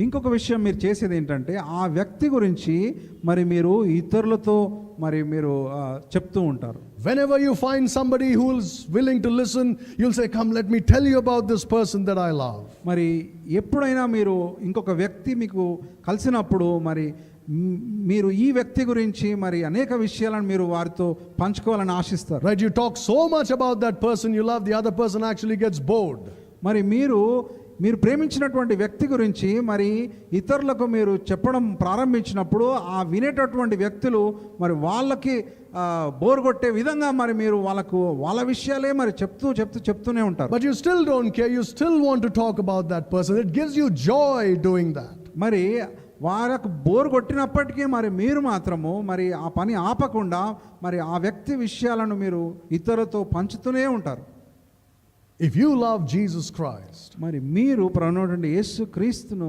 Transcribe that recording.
ఇంకొక విషయం మీరు చేసేది ఏంటంటే ఆ వ్యక్తి గురించి మరి మీరు ఇతరులతో మరి మీరు చెప్తూ ఉంటారు. Whenever you find somebody who is willing to listen, you'll say, come, let me tell you about this person that I love. మరి ఎప్పుడైనా మీరు ఇంకొక వ్యక్తి మీకు కలిసినప్పుడు మరి మీరు ఈ వ్యక్తి గురించి మరి అనేక విషయాలను మీరు వారితో పంచుకోవాలని ఆశిస్తారు. Right, you talk so much about that person you love, the other person actually gets bored. మరి మీరు ప్రేమించినటువంటి వ్యక్తి గురించి మరి ఇతరులకు మీరు చెప్పడం ప్రారంభించినప్పుడు ఆ వినేటటువంటి వ్యక్తులు మరి వాళ్ళకి బోర్ కొట్టే విధంగా మరి మీరు వాళ్ళ విషయాలే మరి చెప్తూనే ఉంటారు. But you still don't care, you still want to talk about that person. It gives you joy doing that. మరి వారికి బోర్ కొట్టినప్పటికీ మరి మీరు మాత్రము మరి ఆ పని ఆపకుండా మరి ఆ వ్యక్తి విషయాలను మీరు ఇతరులతో పంచుతూనే ఉంటారు. If you love Jesus Christ, మరి మీరు ప్రభువైనటువంటి యేసుక్రీస్తును